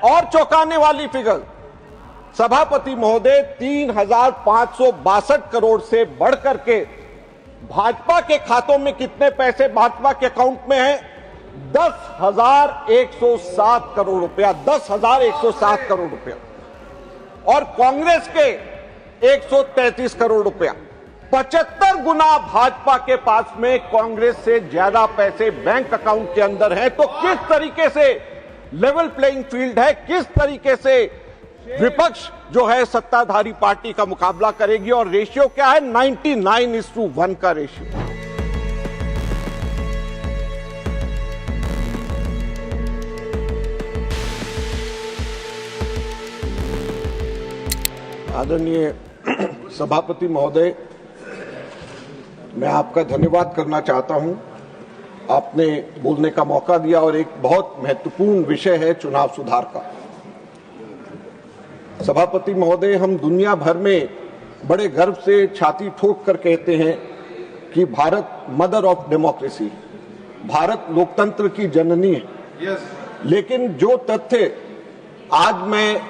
और चौंकाने वाली फिगर, सभापति महोदय 3,562 करोड़ से बढ़कर के भाजपा के खातों में कितने पैसे भाजपा के अकाउंट में है? 10,107 करोड़ रुपया, 10,107 करोड़ रुपया। और कांग्रेस के 133 करोड़ रुपया। 75 गुना भाजपा के पास में कांग्रेस से ज्यादा पैसे बैंक अकाउंट के अंदर हैं। तो किस तरीके से लेवल प्लेइंग फील्ड है, किस तरीके से विपक्ष जो है सत्ताधारी पार्टी का मुकाबला करेगी? और रेशियो क्या है? 99:1 का रेशियो। आदरणीय सभापति महोदय, मैं आपका धन्यवाद करना चाहता हूं। आपने बोलने का मौका दिया और एक बहुत महत्वपूर्ण विषय है चुनाव सुधार का। सभापति महोदय, हम दुनिया भर में बड़े गर्व से छाती ठोक कर कहते हैं कि Bharat mother of democracy, Bharat लोकतंत्र की जननी है। लेकिन जो तथ्य आज मैं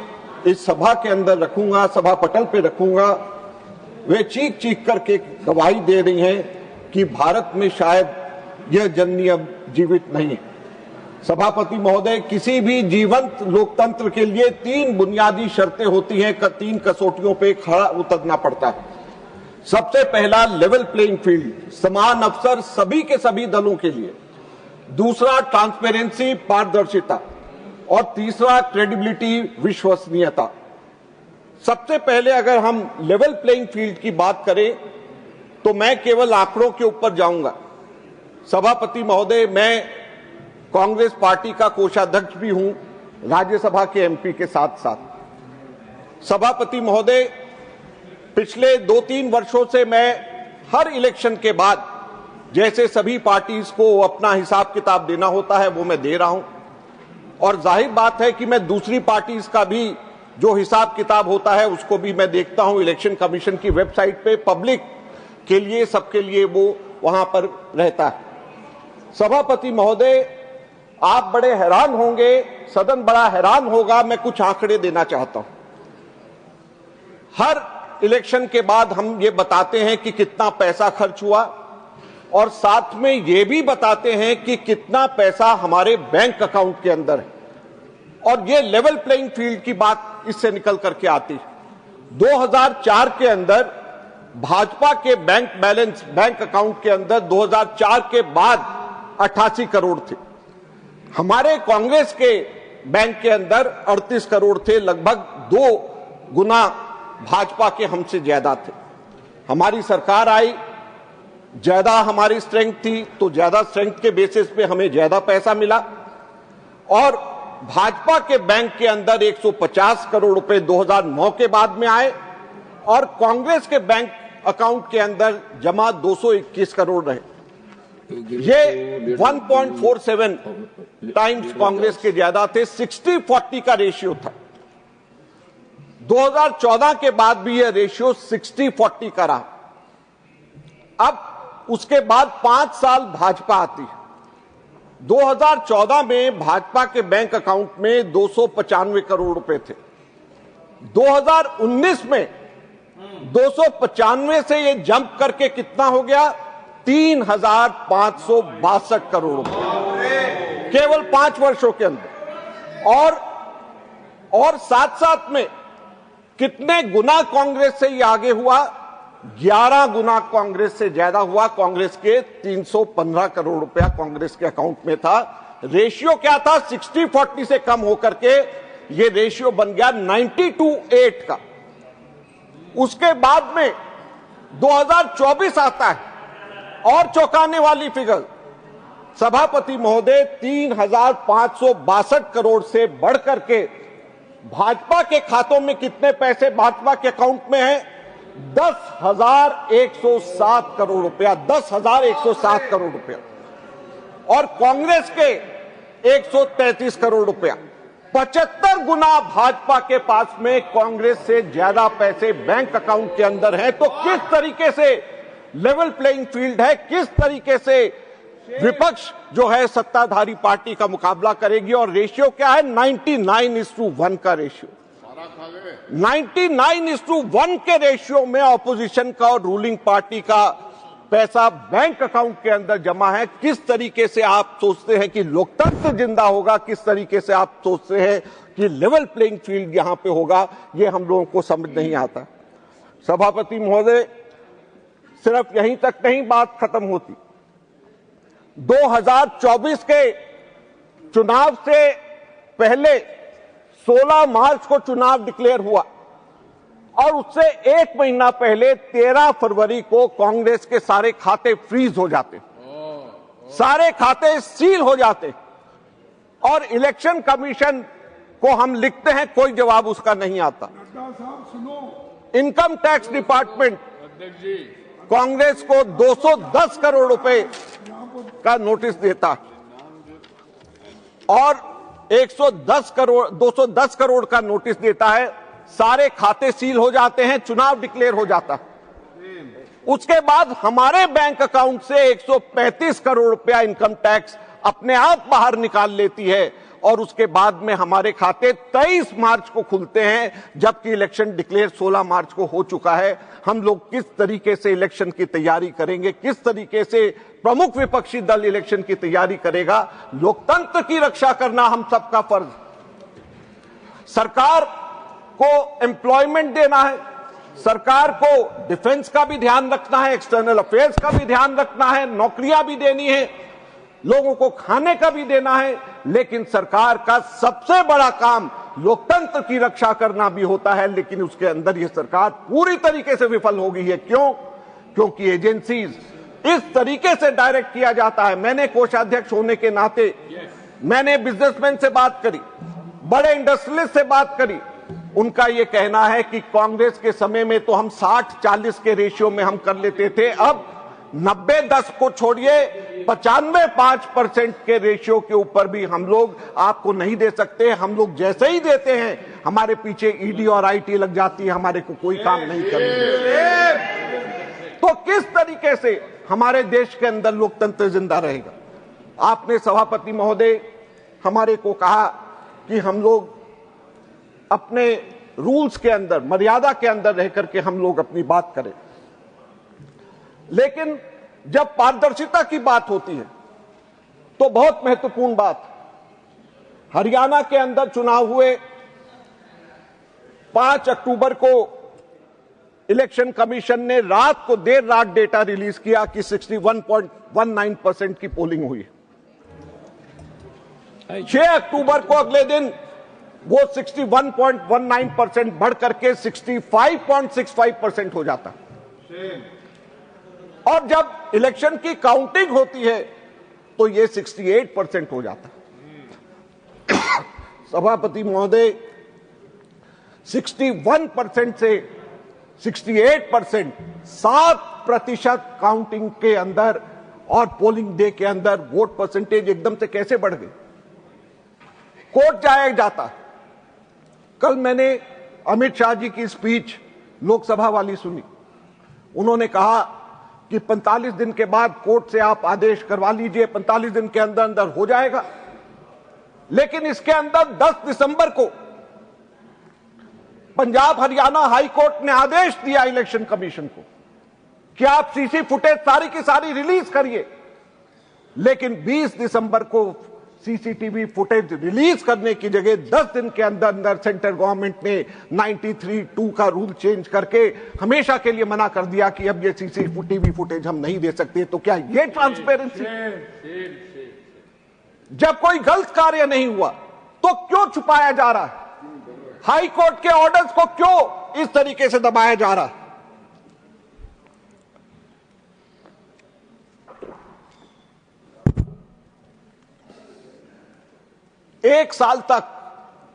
इस सभा के अंदर रखूंगा, सभा पटल पे रखूंगा, वे चीख चीख करके गवाही दे रही हैं कि भारत में शायद यह जननी अब जीवित नहीं है। सभापति महोदय, किसी भी जीवंत लोकतंत्र के लिए 3 बुनियादी शर्तें होती हैं, 3 कसौटियों पे खड़ा उतरना पड़ता है। सबसे पहला लेवल प्लेइंग फील्ड, समान अवसर सभी के सभी दलों के लिए। दूसरा ट्रांसपेरेंसी, पारदर्शिता। और तीसरा क्रेडिबिलिटी, विश्वसनीयता। सबसे पहले अगर हम लेवल प्लेइंग फील्ड की बात करें तो मैं केवल आंकड़ों के ऊपर जाऊंगा। सभापति महोदय, मैं कांग्रेस पार्टी का कोषाध्यक्ष भी हूं, राज्यसभा के एमपी के साथ साथ। सभापति महोदय, पिछले 2-3 वर्षों से मैं हर इलेक्शन के बाद जैसे सभी पार्टीज को अपना हिसाब किताब देना होता है वो मैं दे रहा हूं। और जाहिर बात है कि मैं दूसरी पार्टीज का भी जो हिसाब किताब होता है उसको भी मैं देखता हूं। इलेक्शन कमीशन की वेबसाइट पे पब्लिक के लिए, सबके लिए वो वहां पर रहता है। सभापति महोदय, आप बड़े हैरान होंगे, सदन बड़ा हैरान होगा, मैं कुछ आंकड़े देना चाहता हूं। हर इलेक्शन के बाद हम ये बताते हैं कि कितना पैसा खर्च हुआ और साथ में ये भी बताते हैं कि कितना पैसा हमारे बैंक अकाउंट के अंदर है। और ये लेवल प्लेइंग फील्ड की बात इससे निकल करके आती है। 2004 के अंदर भाजपा के बैंक बैलेंस, बैंक अकाउंट के अंदर 2004 के बाद 88 करोड़ थे। हमारे कांग्रेस के बैंक के अंदर 38 करोड़ थे, लगभग 2 गुना भाजपा के हमसे ज्यादा थे। हमारी सरकार आई, ज्यादा हमारी स्ट्रेंथ थी, तो ज्यादा स्ट्रेंथ के बेसिस पे हमें ज्यादा पैसा मिला। और भाजपा के बैंक के अंदर 150 करोड़ रुपए 2009 के बाद में आए और कांग्रेस के बैंक अकाउंट के अंदर जमा 221 करोड़ रहे। ये 1.47 टाइम्स कांग्रेस के ज्यादा थे। 60-40 का रेशियो था। 2014 के बाद भी यह रेशियो 60-40 का रहा। अब उसके बाद 5 साल भाजपा आती है। 2014 में भाजपा के बैंक अकाउंट में 295 करोड़ रुपए थे। 2019 में 295 से ये जंप करके कितना हो गया? 3,562 करोड़ रुपए केवल 5 वर्षों के अंदर। और साथ साथ में कितने गुना कांग्रेस से ये आगे हुआ? 11 गुना कांग्रेस से ज्यादा हुआ। कांग्रेस के 315 करोड़ रुपया कांग्रेस के अकाउंट में था। रेशियो क्या था? 60-40 से कम होकर के ये रेशियो बन गया 90-8 का। उसके बाद में 2024 आता है और चौंकाने वाली फिगर, सभापति महोदय, 3,562 करोड़ से बढ़कर के भाजपा के खातों में कितने पैसे भाजपा के अकाउंट में है? 10,107 करोड़ रुपया, 10,107 करोड़ रुपया। और कांग्रेस के 133 करोड़ रुपया। 75 गुना भाजपा के पास में कांग्रेस से ज्यादा पैसे बैंक अकाउंट के अंदर हैं। तो किस तरीके से लेवल प्लेइंग फील्ड है, किस तरीके से विपक्ष जो है सत्ताधारी पार्टी का मुकाबला करेगी। और रेशियो क्या है? 99:1 का रेशियो। 99:1 के रेशियो में ऑपोजिशन का और रूलिंग पार्टी का पैसा बैंक अकाउंट के अंदर जमा है। किस तरीके से आप सोचते हैं कि लोकतंत्र जिंदा होगा, किस तरीके से आप सोचते हैं कि लेवल प्लेइंग फील्ड यहां पे होगा, ये हम लोगों को समझ नहीं आता। सभापति महोदय, सिर्फ यहीं तक नहीं बात खत्म होती। 2024 के चुनाव से पहले 16 मार्च को चुनाव डिक्लेयर हुआ और उससे एक महीना पहले 13 फरवरी को कांग्रेस के सारे खाते फ्रीज हो जाते, सारे खाते सील हो जाते और इलेक्शन कमीशन को हम लिखते हैं, कोई जवाब उसका नहीं आता। इनकम टैक्स डिपार्टमेंट कांग्रेस को 210 करोड़ रुपए का नोटिस देता और 210 करोड़ का नोटिस देता है, सारे खाते सील हो जाते हैं, चुनाव डिक्लेयर हो जाता। उसके बाद हमारे बैंक अकाउंट से 135 करोड़ रुपया इनकम टैक्स अपने आप बाहर निकाल लेती है और उसके बाद में हमारे खाते 23 मार्च को खुलते हैं, जबकि इलेक्शन डिक्लेयर 16 मार्च को हो चुका है। हम लोग किस तरीके से इलेक्शन की तैयारी करेंगे, किस तरीके से प्रमुख विपक्षी दल इलेक्शन की तैयारी करेगा? लोकतंत्र की रक्षा करना हम सबका फर्ज। सरकार को एम्प्लॉयमेंट देना है, सरकार को डिफेंस का भी ध्यान रखना है, एक्सटर्नल अफेयर्स का भी ध्यान रखना है, नौकरियां भी देनी है, लोगों को खाने का भी देना है, लेकिन सरकार का सबसे बड़ा काम लोकतंत्र की रक्षा करना भी होता है। लेकिन उसके अंदर यह सरकार पूरी तरीके से विफल हो गई है। क्यों? क्योंकि एजेंसीज इस तरीके से डायरेक्ट किया जाता है। मैंने कोषाध्यक्ष होने के नाते मैंने बिजनेसमैन से बात करी, बड़े इंडस्ट्रियलिस्ट से बात करी, उनका यह कहना है कि कांग्रेस के समय में तो हम 60-40 के रेशियो में हम कर लेते थे, अब 90-10 को छोड़िए 95-5% के रेशियो के ऊपर भी हम लोग आपको नहीं दे सकते। हम लोग जैसे ही देते हैं हमारे पीछे ईडी और आईटी लग जाती है, हमारे को कोई काम नहीं करने। तो किस तरीके से हमारे देश के अंदर लोकतंत्र जिंदा रहेगा? आपने सभापति महोदय हमारे को कहा कि हम लोग अपने रूल्स के अंदर, मर्यादा के अंदर रह करके हम लोग अपनी बात करें, लेकिन जब पारदर्शिता की बात होती है तो बहुत महत्वपूर्ण बात, हरियाणा के अंदर चुनाव हुए, 5 अक्टूबर को इलेक्शन कमीशन ने रात को देर रात डेटा रिलीज किया कि 61.19% की पोलिंग हुई। 6 अक्टूबर को अगले दिन वो 61.19% बढ़ करके 65.65% हो जाता। और जब इलेक्शन की काउंटिंग होती है तो ये 68% हो जाता। सभापति महोदय, 61% से 68%, 7% काउंटिंग के अंदर और पोलिंग डे के अंदर वोट परसेंटेज एकदम से कैसे बढ़ गई? कोर्ट जाया जाता। कल मैंने अमित शाह जी की स्पीच लोकसभा वाली सुनी। उन्होंने कहा कि 45 दिन के बाद कोर्ट से आप आदेश करवा लीजिए, 45 दिन के अंदर अंदर हो जाएगा। लेकिन इसके अंदर 10 दिसंबर को पंजाब हरियाणा हाई कोर्ट ने आदेश दिया इलेक्शन कमीशन को कि आप सीसी फुटेज सारी की सारी रिलीज करिए। लेकिन 20 दिसंबर को सीसीटीवी फुटेज रिलीज करने की जगह 10 दिन के अंदर अंदर सेंट्रल गवर्नमेंट ने 93(2) का रूल चेंज करके हमेशा के लिए मना कर दिया कि अब ये सीसीटीवी फुटेज हम नहीं दे सकते। तो क्या ये ट्रांसपेरेंसी? जब कोई गलत कार्य नहीं हुआ तो क्यों छुपाया जा रहा है? हाई कोर्ट के ऑर्डर्स को क्यों इस तरीके से दबाया जा रहा है? एक साल तक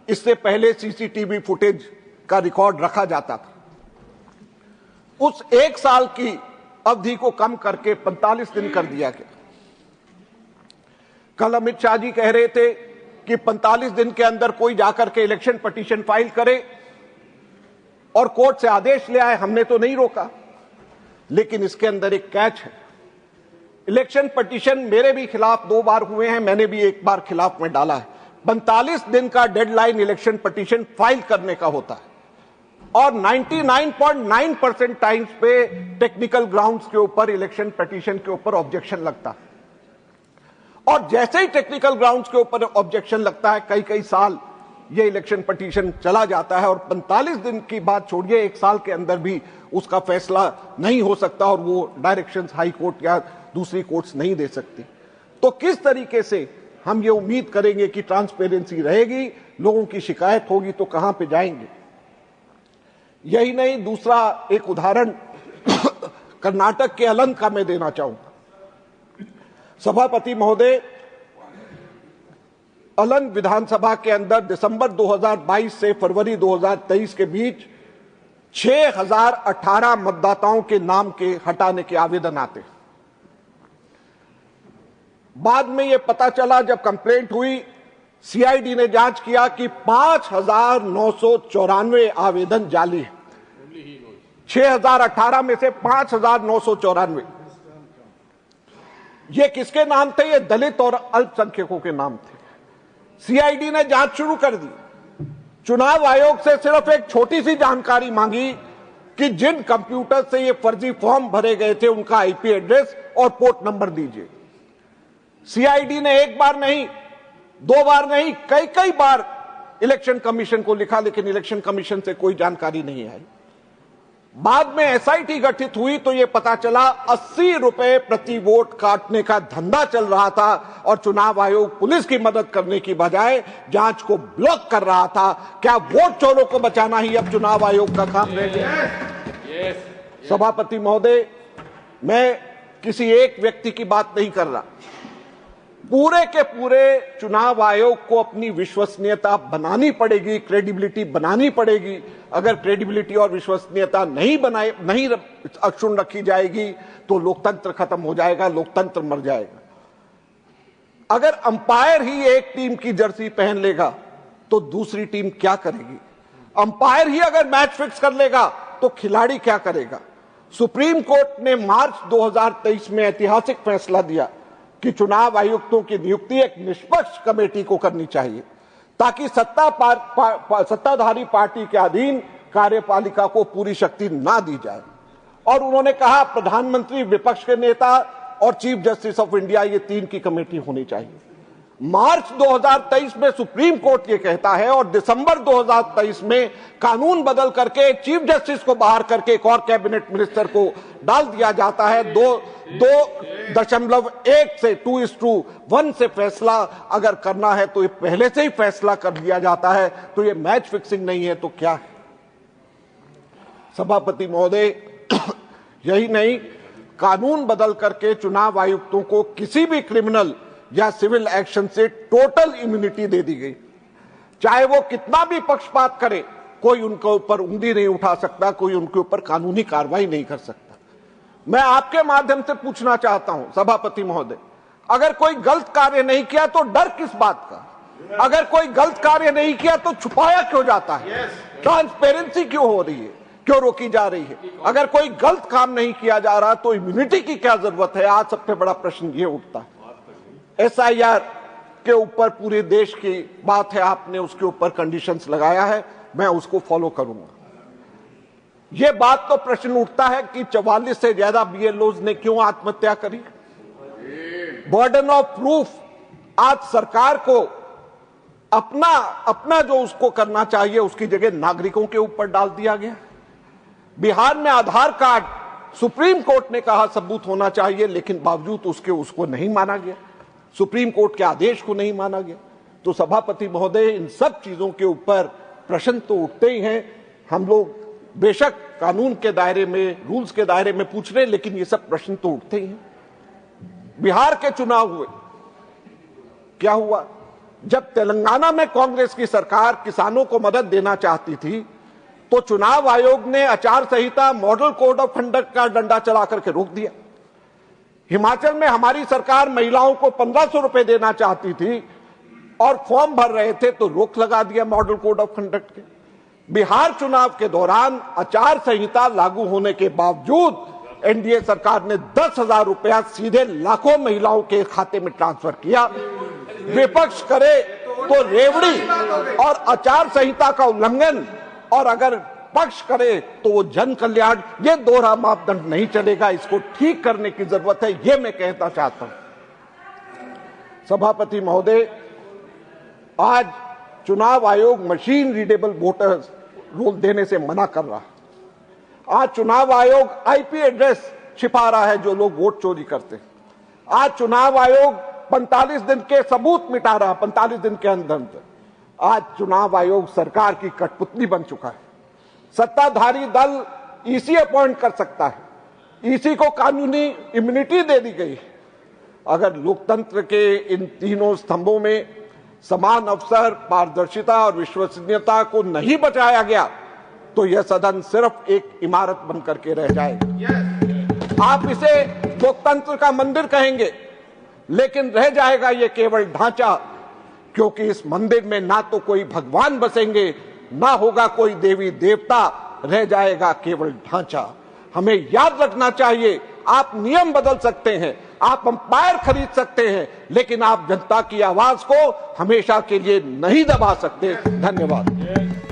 इससे पहले सीसीटीवी फुटेज का रिकॉर्ड रखा जाता था। उस एक साल की अवधि को कम करके 45 दिन कर दिया गया। कल अमित शाह जी कह रहे थे कि 45 दिन के अंदर कोई जाकर के इलेक्शन पिटीशन फाइल करे और कोर्ट से आदेश ले आए। हमने तो नहीं रोका, लेकिन इसके अंदर एक कैच है। इलेक्शन पिटीशन मेरे भी खिलाफ 2 बार हुए हैं, मैंने भी 1 बार खिलाफ में डाला है। 45 दिन का डेडलाइन इलेक्शन पिटीशन फाइल करने का होता है और 99.9% टाइम्स पे टेक्निकल ग्राउंड्स के ऊपर इलेक्शन पिटीशन के ऊपर ऑब्जेक्शन लगता है। और जैसे ही टेक्निकल ग्राउंड्स के ऊपर ऑब्जेक्शन लगता है, कई साल ये इलेक्शन पिटीशन चला जाता है और 45 दिन की बात छोड़िए, 1 साल के अंदर भी उसका फैसला नहीं हो सकता और वो डायरेक्शंस हाई कोर्ट या दूसरी कोर्ट्स नहीं दे सकती। तो किस तरीके से हम ये उम्मीद करेंगे कि ट्रांसपेरेंसी रहेगी, लोगों की शिकायत होगी तो कहां पे जाएंगे? यही नहीं, दूसरा एक उदाहरण कर्नाटक के अलंग का मैं देना चाहूंगा। सभापति महोदय, अलंग विधानसभा के अंदर दिसंबर 2022 से फरवरी 2023 के बीच 6018 मतदाताओं के नाम के हटाने के आवेदन आते। बाद में यह पता चला, जब कंप्लेंट हुई, सीआईडी ने जांच किया कि 5994 आवेदन जाली है। 6018 में से 5994 ये किसके नाम थे? ये दलित और अल्पसंख्यकों के नाम थे। सीआईडी ने जांच शुरू कर दी। चुनाव आयोग से सिर्फ एक छोटी सी जानकारी मांगी कि जिन कंप्यूटर से ये फर्जी फॉर्म भरे गए थे उनका आईपी एड्रेस और पोर्ट नंबर दीजिए। सीआईडी ने 1 बार नहीं, 2 बार नहीं, कई बार इलेक्शन कमीशन को लिखा, लेकिन इलेक्शन कमीशन से कोई जानकारी नहीं आई। बाद में एसआईटी गठित हुई तो यह पता चला 80 रुपए प्रति वोट काटने का धंधा चल रहा था और चुनाव आयोग पुलिस की मदद करने की बजाय जांच को ब्लॉक कर रहा था। क्या वोट चोरों को बचाना ही अब चुनाव आयोग का काम रह गया? सभापति महोदय, मैं किसी एक व्यक्ति की बात नहीं कर रहा, पूरे के पूरे चुनाव आयोग को अपनी विश्वसनीयता बनानी पड़ेगी, क्रेडिबिलिटी बनानी पड़ेगी। अगर क्रेडिबिलिटी और विश्वसनीयता नहीं अक्षुण्ण रखी जाएगी तो लोकतंत्र खत्म हो जाएगा, लोकतंत्र मर जाएगा। अगर अंपायर ही एक टीम की जर्सी पहन लेगा तो दूसरी टीम क्या करेगी? अंपायर ही अगर मैच फिक्स कर लेगा तो खिलाड़ी क्या करेगा? सुप्रीम कोर्ट ने मार्च 2023 में ऐतिहासिक फैसला दिया कि चुनाव आयुक्तों की नियुक्ति एक निष्पक्ष कमेटी को करनी चाहिए ताकि सत्ताधारी पार्टी के अधीन कार्यपालिका को पूरी शक्ति ना दी जाए। और उन्होंने कहा प्रधानमंत्री, विपक्ष के नेता और चीफ जस्टिस ऑफ इंडिया, ये 3 की कमेटी होनी चाहिए। मार्च 2023 में सुप्रीम कोर्ट ये कहता है और दिसंबर 2023 में कानून बदल करके चीफ जस्टिस को बाहर करके एक और कैबिनेट मिनिस्टर को डाल दिया जाता है। 2.1 से 2:1 से फैसला अगर करना है तो ये पहले से ही फैसला कर दिया जाता है। तो ये मैच फिक्सिंग नहीं है तो क्या है? सभापति महोदय, यही नहीं, कानून बदल करके चुनाव आयुक्तों को किसी भी क्रिमिनल या सिविल एक्शन से टोटल इम्यूनिटी दे दी गई। चाहे वो कितना भी पक्षपात करे, कोई उनके ऊपर उंगली नहीं उठा सकता, कोई उनके ऊपर कानूनी कार्रवाई नहीं कर सकता। मैं आपके माध्यम से पूछना चाहता हूं सभापति महोदय, अगर कोई गलत कार्य नहीं किया तो डर किस बात का? अगर कोई गलत कार्य नहीं किया तो छुपाया क्यों जाता है? ट्रांसपेरेंसी क्यों हो रही है, क्यों रोकी जा रही है? अगर कोई गलत काम नहीं किया जा रहा तो इम्यूनिटी की क्या जरूरत है? आज सबसे बड़ा प्रश्न ये उठता है। एसआईआर के ऊपर पूरे देश की बात है, आपने उसके ऊपर कंडीशंस लगाया है, मैं उसको फॉलो करूंगा। यह बात तो प्रश्न उठता है कि 44 से ज्यादा बीएलओज ने क्यों आत्महत्या करी? बर्डन ऑफ प्रूफ आज सरकार को अपना जो उसको करना चाहिए उसकी जगह नागरिकों के ऊपर डाल दिया गया। बिहार में आधार कार्ड सुप्रीम कोर्ट ने कहा सबूत होना चाहिए, लेकिन बावजूद उसको नहीं माना गया, सुप्रीम कोर्ट के आदेश को नहीं माना गया। तो सभापति महोदय, इन सब चीजों के ऊपर प्रश्न तो उठते ही हैं। हम लोग बेशक कानून के दायरे में, रूल्स के दायरे में पूछ रहे हैं, लेकिन ये सब प्रश्न तो उठते ही हैं। बिहार के चुनाव हुए, क्या हुआ? जब तेलंगाना में कांग्रेस की सरकार किसानों को मदद देना चाहती थी तो चुनाव आयोग ने आचार संहिता, मॉडल कोड ऑफ कंडक्ट का डंडा चला करके रोक दिया। हिमाचल में हमारी सरकार महिलाओं को 1500 रुपए देना चाहती थी और फॉर्म भर रहे थे तो रोक लगा दिया मॉडल कोड ऑफ कंडक्ट के। बिहार चुनाव के दौरान आचार संहिता लागू होने के बावजूद एनडीए सरकार ने 10,000 रुपया सीधे लाखों महिलाओं के खाते में ट्रांसफर किया। विपक्ष करे तो रेवड़ी और आचार संहिता का उल्लंघन, और अगर पक्ष करे तो वो जन कल्याण। ये दोहरा मापदंड नहीं चलेगा, इसको ठीक करने की जरूरत है, ये मैं कहना चाहता हूं। सभापति महोदय, आज चुनाव आयोग मशीन रीडेबल वोटर्स रोल देने से मना कर रहा है। आज चुनाव आयोग आईपी एड्रेस छिपा रहा है जो लोग वोट चोरी करते हैं। आज चुनाव आयोग 45 दिन के सबूत मिटा रहा है, 45 दिन के अंदर। आज चुनाव आयोग सरकार की कठपुतली बन चुका है। सत्ताधारी दल ईसी अपॉइंट कर सकता है, ईसी को कानूनी इम्यूनिटी दे दी गई। अगर लोकतंत्र के इन तीनों स्तंभों में समान अवसर, पारदर्शिता और विश्वसनीयता को नहीं बचाया गया तो यह सदन सिर्फ एक इमारत बनकर के रह जाएगा। आप इसे लोकतंत्र का मंदिर कहेंगे, लेकिन रह जाएगा ये केवल ढांचा, क्योंकि इस मंदिर में ना तो कोई भगवान बसेंगे, ना होगा कोई देवी देवता, रह जाएगा केवल ढांचा। हमें याद रखना चाहिए, आप नियम बदल सकते हैं, आप अंपायर खरीद सकते हैं, लेकिन आप जनता की आवाज को हमेशा के लिए नहीं दबा सकते। धन्यवाद।